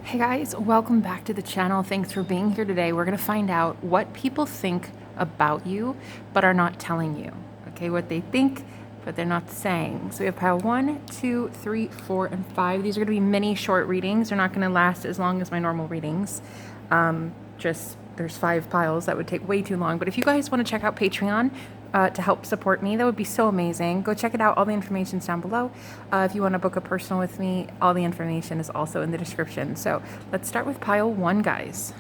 Hey guys, welcome back to the channel. Thanks for being here today. We're going to find out what people think about you but are not telling you. Okay, what they think but they're not saying. So we have pile 1, 2, 3, 4, and 5. These are going to be mini short readings. They're not going to last as long as my normal readings. There's 5 piles that would take way too long. But if you guys want to check out Patreon to help support me, that would be so amazing. Go check it out. All the information's down below. If you want to book a personal with me, all the information is also in the description. So let's start with pile 1, guys.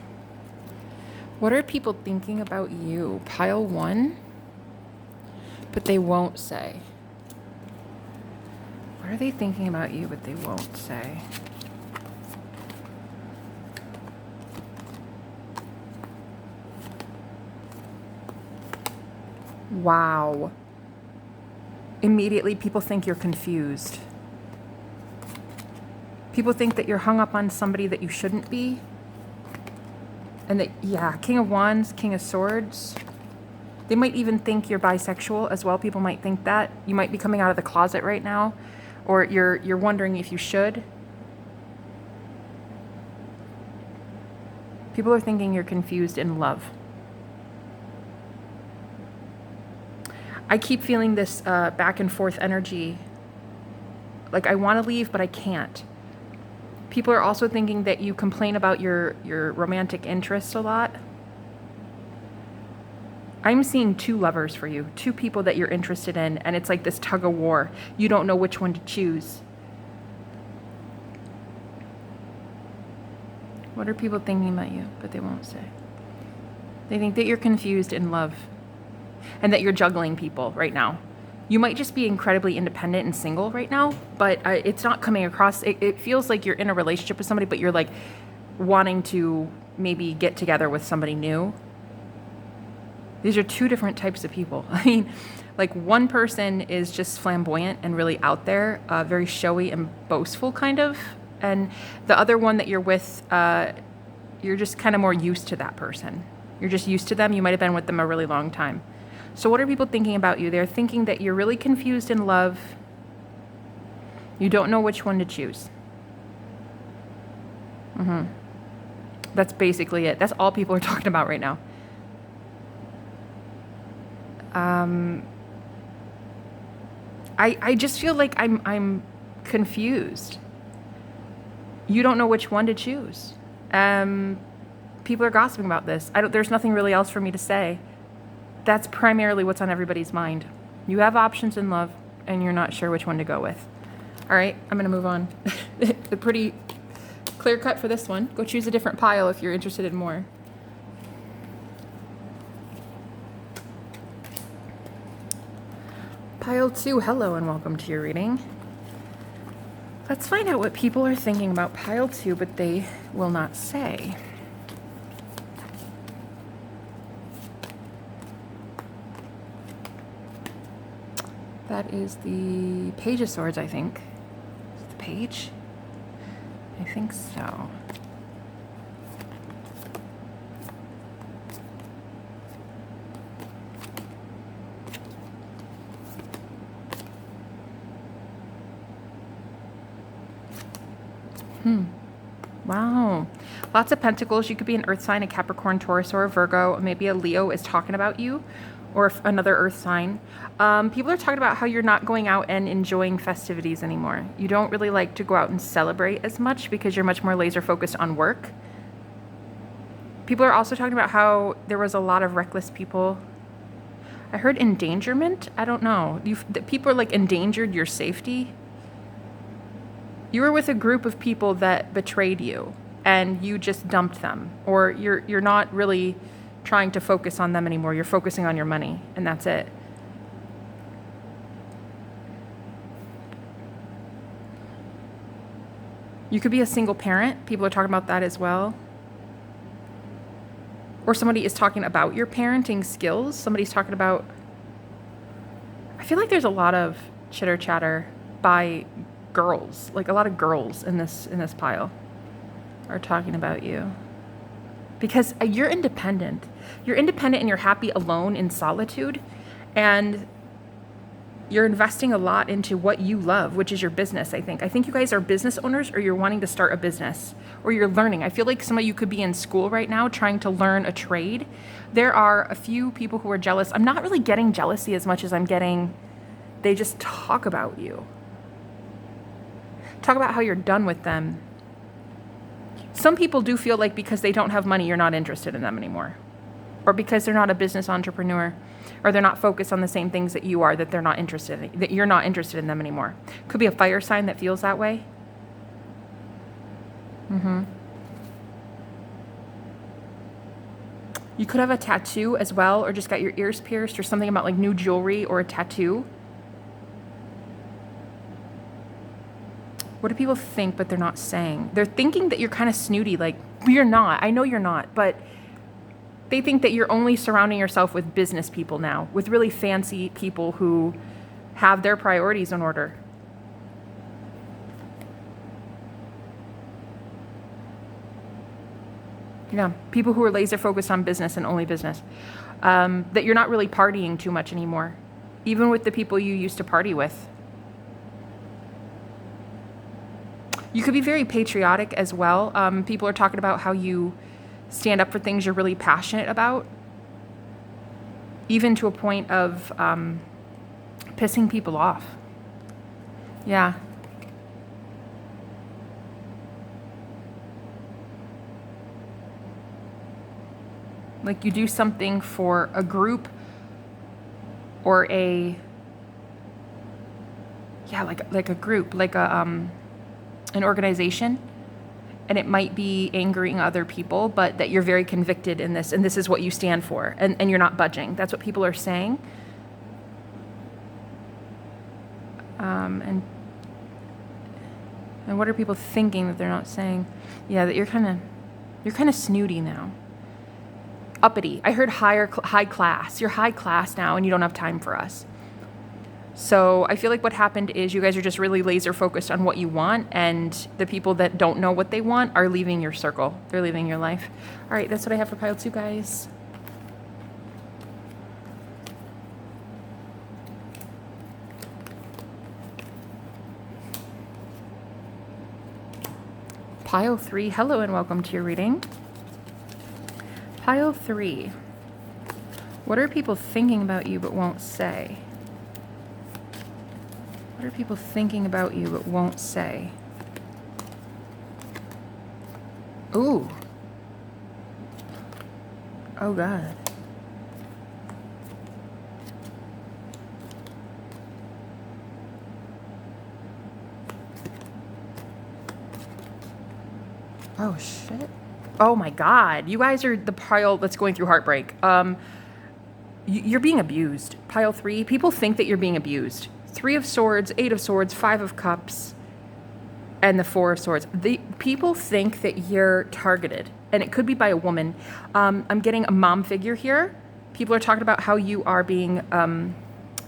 What are people thinking about you? Pile 1, but they won't say. What are they thinking about you, but they won't say? Wow. Immediately, people think you're confused. People think that you're hung up on somebody that you shouldn't be. And that, yeah, King of Wands, King of Swords. They might even think you're bisexual as well. People might think that. You might be coming out of the closet right now. Or you're wondering if you should. People are thinking you're confused in love. I keep feeling this back and forth energy. Like I want to leave, but I can't. People are also thinking that you complain about your romantic interests a lot. I'm seeing 2 lovers for you, 2 people that you're interested in, and it's like this tug of war. You don't know which one to choose. What are people thinking about you, but they won't say? They think that you're confused in love. And that you're juggling people right now. You might just be incredibly independent and single right now, but it's not coming across. It feels like you're in a relationship with somebody, but you're like wanting to maybe get together with somebody new. These are 2 different types of people. I mean, like one person is just flamboyant and really out there, very showy and boastful kind of. And the other one that you're with, you're just kind of more used to that person. You're just used to them. You might have been with them a really long time. So what are people thinking about you? They're thinking that you're really confused in love. You don't know which one to choose. That's basically it. That's all people are talking about right now. I just feel like I'm confused. You don't know which one to choose. People are gossiping about this. There's nothing really else for me to say. That's primarily what's on everybody's mind. You have options in love, and you're not sure which one to go with. All right, I'm going to move on. They're pretty clear cut for this one. Go choose a different pile if you're interested in more. Pile 2, hello and welcome to your reading. Let's find out what people are thinking about pile 2, but they will not say. That is the Page of Swords, I think. Is it the Page? I think so. Wow. Lots of pentacles. You could be an earth sign, a Capricorn, Taurus, or a Virgo. Maybe a Leo is talking about you. Or another earth sign. People are talking about how you're not going out and enjoying festivities anymore. You don't really like to go out and celebrate as much because you're much more laser focused on work. People are also talking about how there was a lot of reckless people. I heard endangerment. I don't know. People are like endangered your safety. You were with a group of people that betrayed you and you just dumped them. Or you're not really trying to focus on them anymore. You're focusing on your money, and that's it. You could be a single parent. People are talking about that as well. Or somebody is talking about your parenting skills. Somebody's talking about... I feel like there's a lot of chitter chatter by girls. Like a lot of girls in this pile are talking about you. Because you're independent. You're independent and you're happy alone in solitude. And you're investing a lot into what you love, which is your business, I think. I think you guys are business owners, or you're wanting to start a business, or you're learning. I feel like some of you could be in school right now trying to learn a trade. There are a few people who are jealous. I'm not really getting jealousy as much as I'm getting, they just talk about you. Talk about how you're done with them. Some people do feel like because they don't have money, you're not interested in them anymore. Or because they're not a business entrepreneur, or they're not focused on the same things that you are, that they're not interested in, that you're not interested in them anymore. Could be a fire sign that feels that way. You could have a tattoo as well, or just got your ears pierced, or something about like new jewelry or a tattoo. What do people think, but they're not saying? They're thinking that you're kind of snooty, like, you're not. I know you're not, but they think that you're only surrounding yourself with business people now, with really fancy people who have their priorities in order. Yeah, people who are laser focused on business and only business. That you're not really partying too much anymore, even with the people you used to party with. You could be very patriotic as well. People are talking about how you stand up for things you're really passionate about, even to a point of pissing people off. Yeah. Like you do something for a group or like a group, like an organization, and it might be angering other people, but that you're very convicted in this, and this is what you stand for, and you're not budging. That's what people are saying. And what are people thinking that they're not saying? Yeah, that you're kind of snooty now. Uppity. I heard high class. You're high class now, and you don't have time for us. So I feel like what happened is you guys are just really laser focused on what you want, and the people that don't know what they want are leaving your circle. They're leaving your life. All right, that's what I have for pile 2, guys. Pile 3, hello and welcome to your reading. Pile 3, what are people thinking about you but won't say? What are people thinking about you but won't say? Ooh. Oh, God. Oh, shit. Oh, my God. You guys are the pile that's going through heartbreak. You're being abused. Pile 3, people think that you're being abused. 3 of Swords, 8 of Swords, 5 of Cups, and the 4 of Swords. The people think that you're targeted, and it could be by a woman. I'm getting a mom figure here. People are talking about how you are being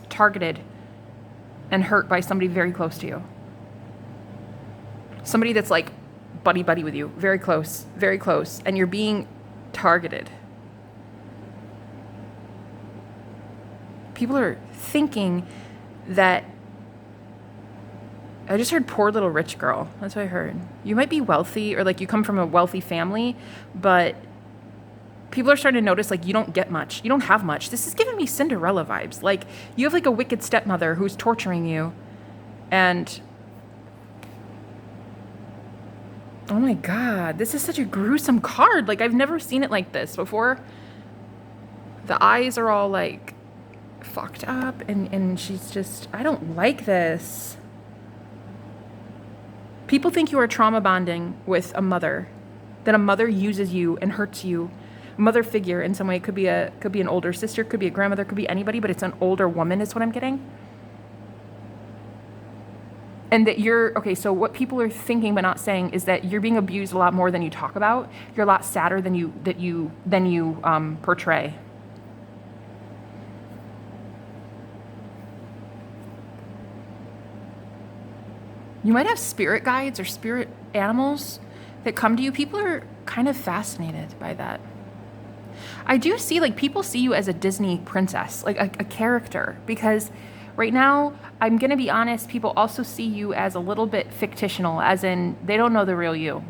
targeted and hurt by somebody very close to you. Somebody that's like buddy with you, very close, and you're being targeted. People are thinking that, I just heard poor little rich girl. That's what I heard. You might be wealthy, or like you come from a wealthy family, but people are starting to notice like you don't get much. You don't have much. This is giving me Cinderella vibes. Like you have like a wicked stepmother who's torturing you, and oh my God, this is such a gruesome card. Like I've never seen it like this before. The eyes are all like fucked up, and she's just, I don't like this. People think you are trauma bonding with a mother, that a mother uses you and hurts you. A mother figure in some way. It could be an older sister, could be a grandmother, could be anybody, but it's an older woman is what I'm getting. And that okay, so what people are thinking but not saying is that you're being abused a lot more than you talk about. You're a lot sadder than you portray. You might have spirit guides or spirit animals that come to you. People are kind of fascinated by that. I do see, like, people see you as a Disney princess, like a character, because Right now, I'm going to be honest, people also see you as a little bit fictional, as in they don't know the real you,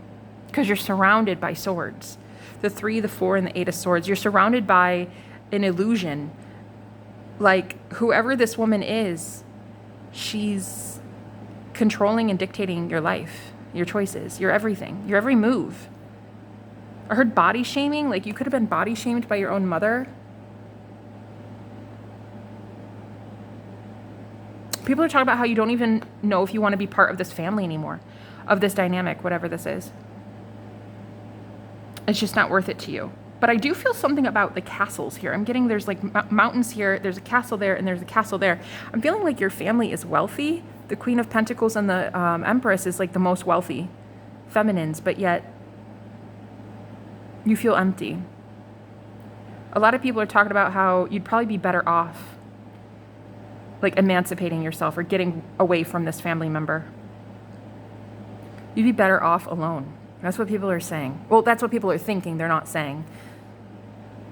because you're surrounded by swords. The 3, the 4, and the 8 of swords. You're surrounded by an illusion. Like, whoever this woman is, she's controlling and dictating your life, your choices, your everything, your every move. I heard body shaming. Like, you could have been body shamed by your own mother. People are talking about how you don't even know if you want to be part of this family anymore, of this dynamic, whatever this is. It's just not worth it to you. But I do feel something about the castles here. I'm getting there's like mountains here, there's a castle there, and there's a castle there. I'm feeling like your family is wealthy. The Queen of Pentacles and the Empress is like the most wealthy feminines, but yet you feel empty. A lot of people are talking about how you'd probably be better off like emancipating yourself or getting away from this family member. You'd be better off alone. That's what people are saying. Well, that's what people are thinking. They're not saying.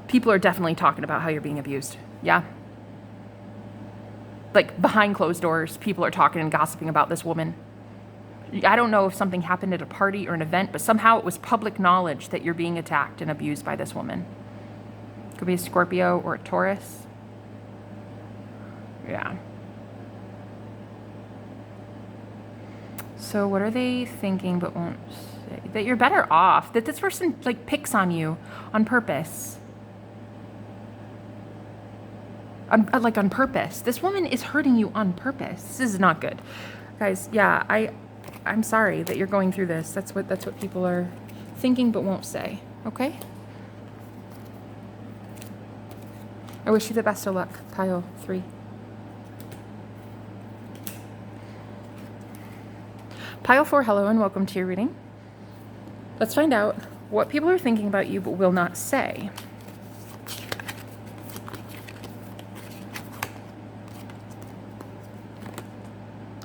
People are definitely talking about how you're being abused. Yeah. Like behind closed doors, people are talking and gossiping about this woman. I don't know if something happened at a party or an event, but somehow it was public knowledge that you're being attacked and abused by this woman. Could be a Scorpio or a Taurus. Yeah. So what are they thinking but won't say? That you're better off. That this person like picks on you on purpose. On purpose. This woman is hurting you on purpose. This is not good. Guys, yeah, I'm sorry that you're going through this. That's what people are thinking but won't say. Okay? I wish you the best of luck, pile 3. Pile 4, hello and welcome to your reading. Let's find out what people are thinking about you but will not say.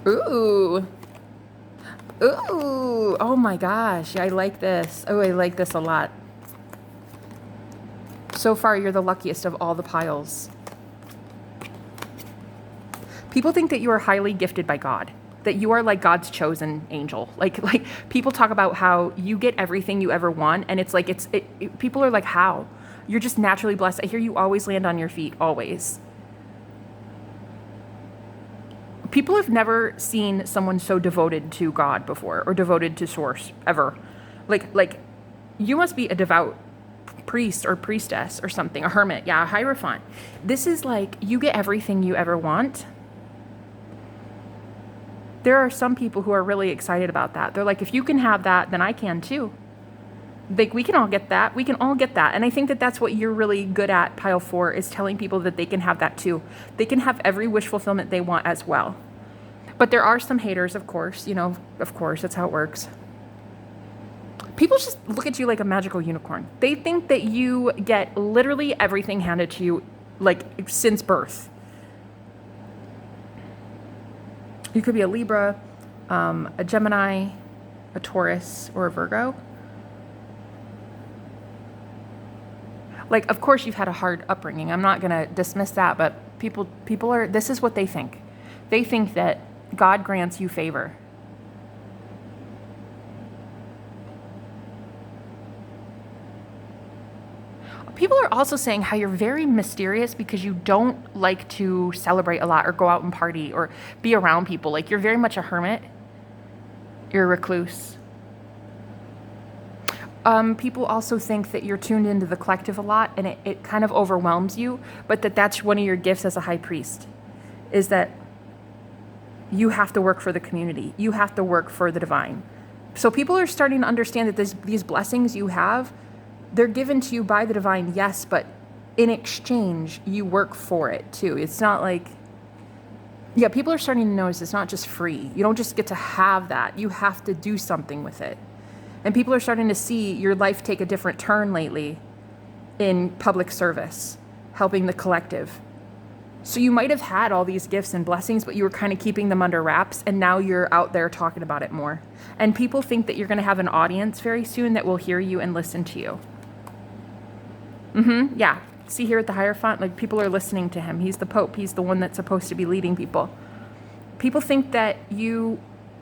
Ooh. Ooh. Oh my gosh. I like this. Oh, I like this a lot. So far, you're the luckiest of all the piles. People think that you are highly gifted by God. That you are like God's chosen angel. Like people talk about how you get everything you ever want, and it's like people are like, how? You're just naturally blessed. I hear you always land on your feet, always. People have never seen someone so devoted to God before, or devoted to Source ever. Like you must be a devout priest or priestess or something, a hermit, yeah, a hierophant. This is like you get everything you ever want. There are some people who are really excited about that. They're like, if you can have that, then I can too. Like, we can all get that. We can all get that. And I think that that's what you're really good at, pile 4, is telling people that they can have that too. They can have every wish fulfillment they want as well. But there are some haters, of course. You know, of course, that's how it works. People just look at you like a magical unicorn. They think that you get literally everything handed to you, like, since birth. You could be a Libra, a Gemini, a Taurus, or a Virgo. Like, of course, you've had a hard upbringing. I'm not going to dismiss that, but people are, this is what they think. They think that God grants you favor. People are also saying how you're very mysterious because you don't like to celebrate a lot or go out and party or be around people. Like, you're very much a hermit. You're a recluse. People also think that you're tuned into the collective a lot, and it kind of overwhelms you, but that's one of your gifts as a high priest, is that you have to work for the community. You have to work for the divine. So people are starting to understand that these blessings you have, they're given to you by the divine, yes, but in exchange, you work for it too. It's not like, yeah, people are starting to notice it's not just free. You don't just get to have that. You have to do something with it. And people are starting to see your life take a different turn lately in public service, helping the collective. So you might have had all these gifts and blessings, but you were kind of keeping them under wraps, and now you're out there talking about it more. And people think that you're going to have an audience very soon that will hear you and listen to you. Yeah. See here at the Hierophant, like people are listening to him. He's the Pope. He's the one that's supposed to be leading people. People think that you,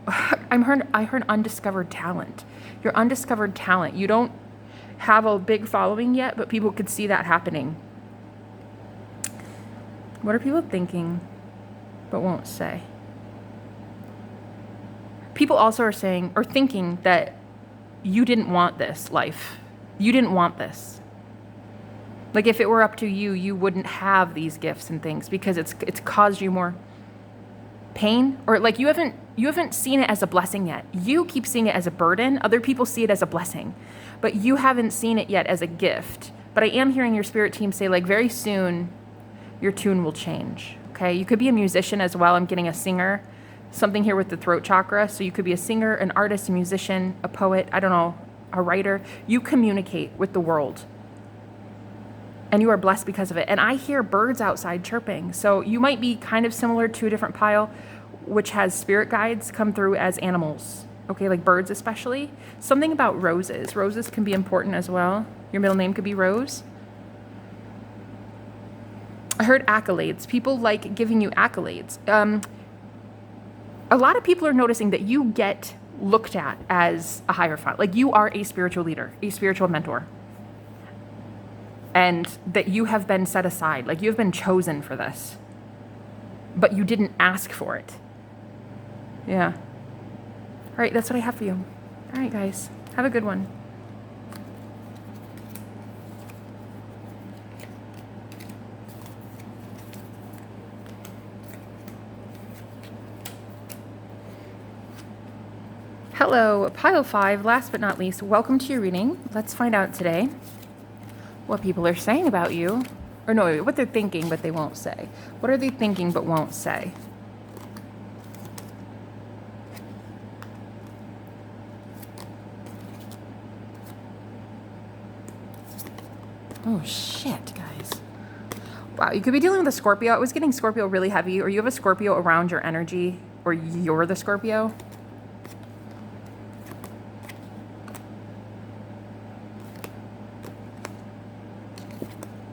I heard undiscovered talent. You're undiscovered talent. You don't have a big following yet, but people could see that happening. What are people thinking but won't say? People also are saying or thinking that you didn't want this life. You didn't want this. Like if it were up to you, you wouldn't have these gifts and things because it's caused you more pain, or like you haven't seen it as a blessing yet. You keep seeing it as a burden. Other people see it as a blessing, but you haven't seen it yet as a gift. But I am hearing your spirit team say like very soon your tune will change. Okay. You could be a musician as well. I'm getting a singer, something here with the throat chakra. So you could be a singer, an artist, a musician, a poet, I don't know, a writer. You communicate with the world. And you are blessed because of it. And I hear birds outside chirping. So you might be kind of similar to a different pile, which has spirit guides come through as animals. Okay, like birds especially. Something about roses. Roses can be important as well. Your middle name could be Rose. I heard accolades. People like giving you accolades. A lot of people are noticing that you get looked at as a Hierophant. Like you are a spiritual leader, a spiritual mentor. And that you have been set aside, like you have been chosen for this, but you didn't ask for it. Yeah. All right, that's what I have for you. All right, guys, have a good one. Hello, pile 5, last but not least, welcome to your reading. Let's find out today what people are saying about you. Or no, what they're thinking, but they won't say. What are they thinking, but won't say? Oh, shit, guys. Wow, you could be dealing with a Scorpio. I was getting Scorpio really heavy, or you have a Scorpio around your energy, or you're the Scorpio.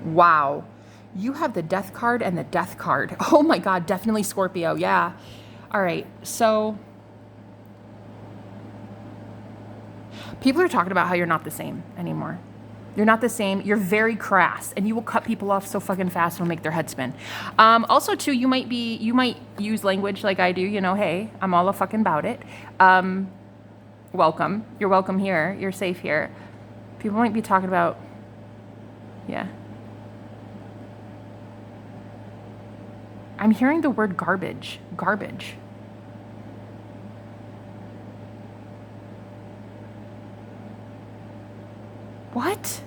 Wow. You have the Death card and the Death card. Oh my God, definitely Scorpio. Yeah. All right. So people are talking about how you're not the same anymore. You're not the same. You're very crass and you will cut people off so fucking fast it'll make their head spin. Also too, you might use language like I do, you know, hey, I'm all a fucking about it. Welcome. You're welcome here. You're safe here. People might be talking about, yeah. I'm hearing the word garbage. Garbage. What?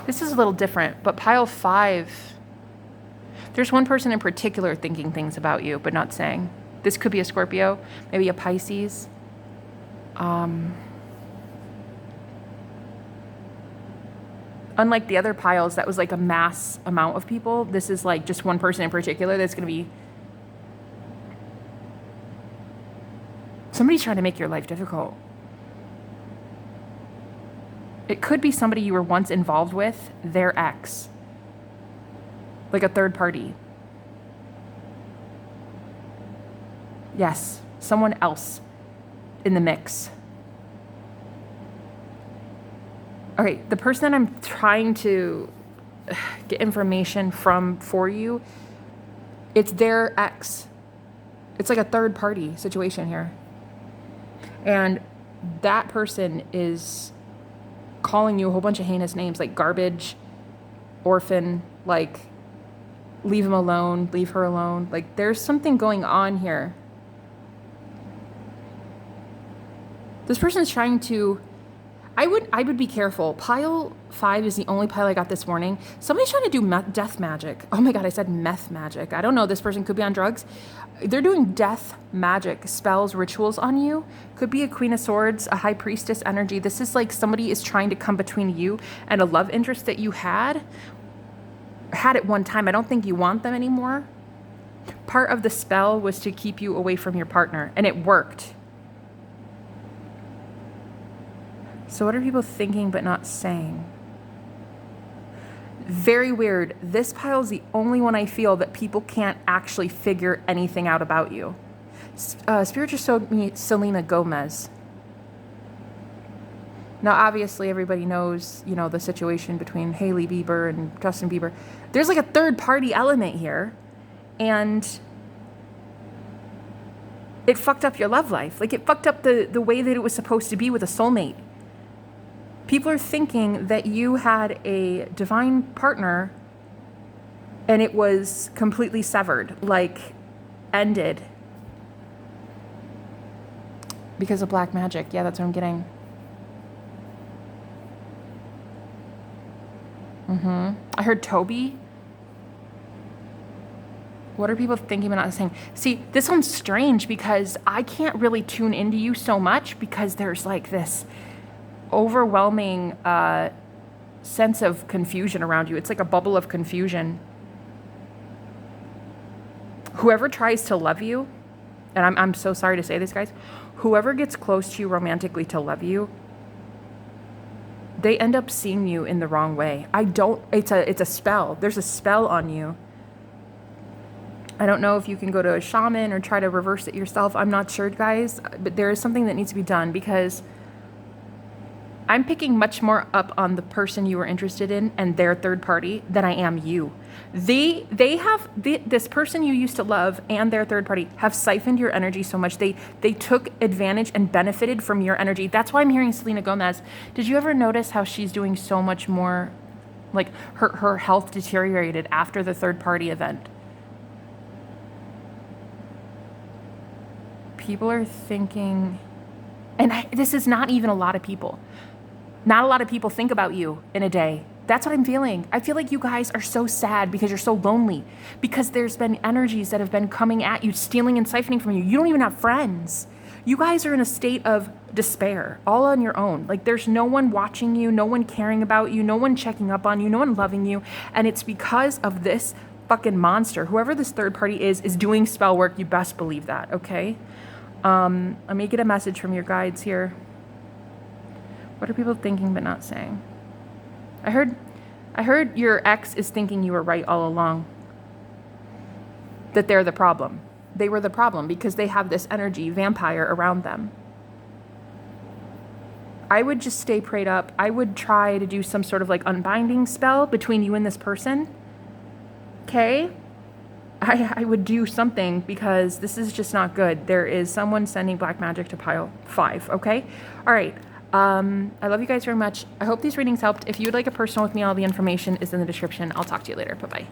This is a little different, but pile 5, there's one person in particular thinking things about you, but not saying. This could be a Scorpio, maybe a Pisces. Unlike the other piles, that was like a mass amount of people. This is like just one person in particular that's going to be... Somebody's trying to make your life difficult. It could be somebody you were once involved with, their ex. Like a third party. Yes, someone else in the mix. Okay, the person that I'm trying to get information from for you, it's their ex. It's like a third party situation here. And that person is calling you a whole bunch of heinous names like garbage, orphan, like leave him alone, leave her alone. Like there's something going on here. This person is trying to... I would be careful. Pile 5 is the only pile I got this morning. Somebody's trying to do death magic. Oh my God, I said meth magic. I don't know. This person could be on drugs. They're doing death magic, spells, rituals on you. Could be a Queen of Swords, a High Priestess energy. This is like somebody is trying to come between you and a love interest that you had at one time. I don't think you want them anymore. Part of the spell was to keep you away from your partner, and it worked. So what are people thinking but not saying? Very weird. This pile's the only one I feel that people can't actually figure anything out about you. Spirit just showed me Selena Gomez. Now, obviously, everybody knows, you know, the situation between Hailey Bieber and Justin Bieber. There's like a third-party element here, and it fucked up your love life. Like, it fucked up the way that it was supposed to be with a soulmate. People are thinking that you had a divine partner and it was completely severed, like ended because of black magic. Yeah, that's what I'm getting. I heard Toby. What are people thinking but not saying? See, this one's strange because I can't really tune into you so much because there's like this overwhelming sense of confusion around you. It's like a bubble of confusion. Whoever tries to love you, and I'm so sorry to say this, guys, whoever gets close to you romantically to love you, they end up seeing you in the wrong way. It's a spell. There's a spell on you. I don't know if you can go to a shaman or try to reverse it yourself. I'm not sure, guys, but there is something that needs to be done because I'm picking much more up on the person you were interested in and their third party than I am you. This person you used to love and their third party have siphoned your energy so much. They took advantage and benefited from your energy. That's why I'm hearing Selena Gomez. Did you ever notice how she's doing so much more, like her health deteriorated after the third party event? People are thinking, and this is not even a lot of people. Not a lot of people think about you in a day. That's what I'm feeling. I feel like you guys are so sad because you're so lonely, because there's been energies that have been coming at you, stealing and siphoning from you. You don't even have friends. You guys are in a state of despair, all on your own. Like there's no one watching you, no one caring about you, no one checking up on you, no one loving you. And it's because of this fucking monster. Whoever this third party is doing spell work. You best believe that, okay? Let me get a message from your guides here. What are people thinking but not saying? I heard your ex is thinking you were right all along. That they're the problem. They were the problem because they have this energy vampire around them. I would just stay prayed up. I would try to do some sort of like unbinding spell between you and this person. Okay? I would do something because this is just not good. There is someone sending black magic to pile 5, okay? All right. I love you guys very much. I hope these readings helped. If you would like a personal with me, all the information is in the description. I'll talk to you later. Bye-bye.